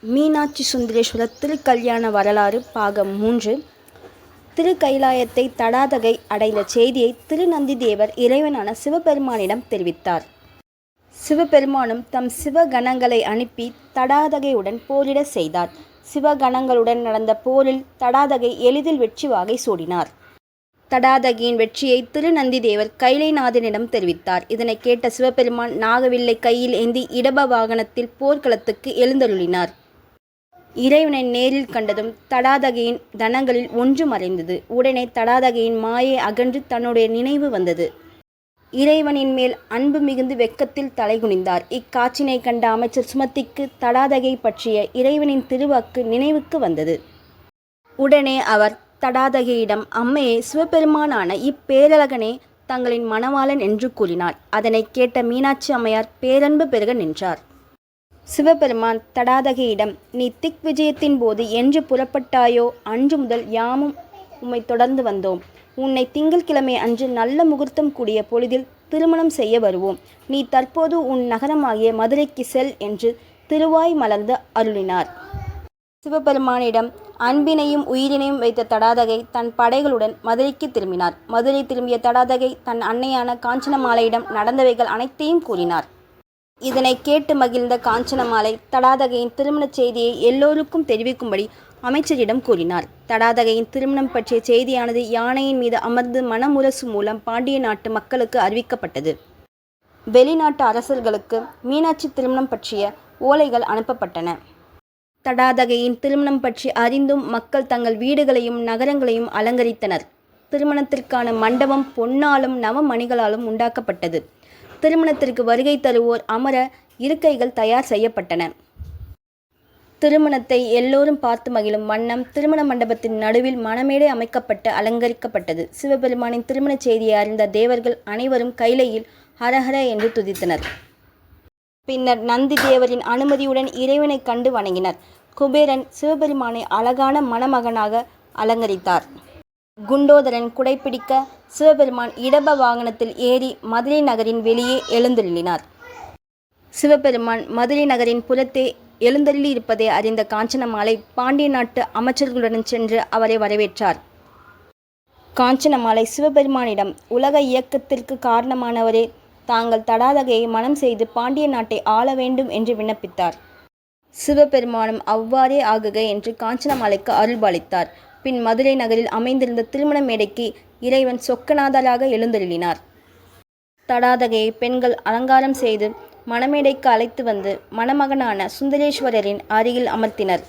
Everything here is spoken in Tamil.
மீனாட்சி சுந்தரேஸ்வரர் திருக்கல்யாண வரலாறு பாகம் 3. திருக்கைலாயத்தை தடாதகை அடைந்த செய்தியை திருநந்திதேவர் இறைவனான சிவபெருமானிடம் தெரிவித்தார். சிவபெருமானும் தம் சிவகணங்களை அனுப்பி தடாதகையுடன் போரிட செய்தார். சிவகணங்களுடன் நடந்த போரில் தடாதகை எளிதில் வெற்றி வாகை சூடினார். தடாதகையின் வெற்றியை திருநந்திதேவர் கைலைநாதனிடம் தெரிவித்தார். இதனை கேட்ட சிவபெருமான் நாகவில்லை கையில் ஏந்தி இடப வாகனத்தில் போர்க்களத்துக்கு எழுந்தருளினார். இறைவனை நேரில் கண்டதும் தடாதகையின் தனங்களில் ஒன்று மறைந்தது. உடனே தடாதகையின் மாயை அகன்று தன்னுடைய நினைவு வந்தது. இறைவனின் மேல் அன்பு மிகுந்து வெட்கத்தில் தலைகுனிந்தார். இக்காட்சினை கண்ட அமைச்சர் சுமத்திக்கு தடாதகை பற்றிய இறைவனின் திருவாக்கு நினைவுக்கு வந்தது. உடனே அவர் தடாதகையிடம், அம்மையே, சிவபெருமானான இப்பேரழகனே தங்களின் மணவாளன் என்று கூறினார். அதனை கேட்ட மீனாட்சி அம்மையார் பேரன்பு பெருக நின்றார். சிவபெருமான் தடாதகையிடம், நீ திக் விஜயத்தின் போது என்று புறப்பட்டாயோ அன்று முதல் யாமும் உம்மை தொடர்ந்து வந்தோம். உன்னை திங்கள்கிழமை அன்று நல்ல முகூர்த்தம் கூடிய பொழுதில் திருமணம் செய்ய வருவோம். நீ தற்போது உன் நகரமாகிய மதுரைக்கு செல் என்று திருவாய் மலர்ந்து அருளினார். சிவபெருமானிடம் அன்பினையும் உயிரினையும் வைத்த தடாதகை தன் படைகளுடன் மதுரைக்கு திரும்பினார். மதுரை திரும்பிய தடாதகை தன் அன்னையான காஞ்சனமாலையிடம் நடந்தவைகள் அனைத்தையும் கூறினார். இதனை கேட்டு மகிழ்ந்த காஞ்சனமாலை தடாதகையின் திருமணச் செய்தியை எல்லோருக்கும் தெரிவிக்கும்படி அமைச்சரிடம் கூறினார். தடாதகையின் திருமணம் பற்றிய செய்தியானது யானையின் மீது அமர்ந்து மணமுரசு மூலம் பாண்டிய நாட்டு மக்களுக்கு அறிவிக்கப்பட்டது. வெளிநாட்டு அரசர்களுக்கு மீனாட்சி திருமணம் பற்றிய ஓலைகள் அனுப்பப்பட்டன. தடாதகையின் திருமணம் பற்றி அறிந்தும் மக்கள் தங்கள் வீடுகளையும் நகரங்களையும் அலங்கரித்தனர். திருமணத்திற்கான மண்டபம் பொன்னாலும் நவமணிகளாலும் உண்டாக்கப்பட்டது. திருமணத்திற்கு வருகை தருவோர் அமர இருக்கைகள் தயார் செய்யப்பட்டன. திருமணத்தை எல்லோரும் பார்த்து மகிழும் வண்ணம் திருமண மண்டபத்தின் நடுவில் மணமேடை அமைக்கப்பட்டு அலங்கரிக்கப்பட்டது. சிவபெருமானின் திருமணச் செய்தியை அறிந்த தேவர்கள் அனைவரும் கைலையில் ஹரஹர என்று துதித்தனர். பின்னர் நந்தி தேவரின் அனுமதியுடன் இறைவனை கண்டு வணங்கினர். குபேரன் சிவபெருமானை அழகான மணமகனாக அலங்கரித்தார். குண்டோதரன் குடைப்பிடிக்க சிவபெருமான் இடப வாகனத்தில் ஏறி மதுரை நகரின் வெளியே எழுந்தருளினார். சிவபெருமான் மதுரை நகரின் புறத்தே எழுந்தருளி இருப்பதை அறிந்த காஞ்சனமாலை பாண்டிய நாட்டு அமைச்சர்களுடன் சென்று அவரை வரவேற்றார். காஞ்சனமாலை சிவபெருமானிடம், உலக இயக்கத்திற்கு காரணமானவரே, தாங்கள் தடாதகையை மனம் செய்து பாண்டிய நாட்டை ஆள வேண்டும் என்று விண்ணப்பித்தார். சிவபெருமானும் அவ்வாறே ஆகுக என்று காஞ்சனமாலைக்கு அருள்பாலித்தார். பின் மதுரை நகரில் அமைந்திருந்த திருமண மேடைக்கு இறைவன் சொக்கநாதராக எழுந்தருளினார். தடாதகையை பெண்கள் அலங்காரம் செய்து மணமேடைக்கு அழைத்து வந்து மணமகனான சுந்தரேஸ்வரரின் அருகில் அமர்த்தினர்.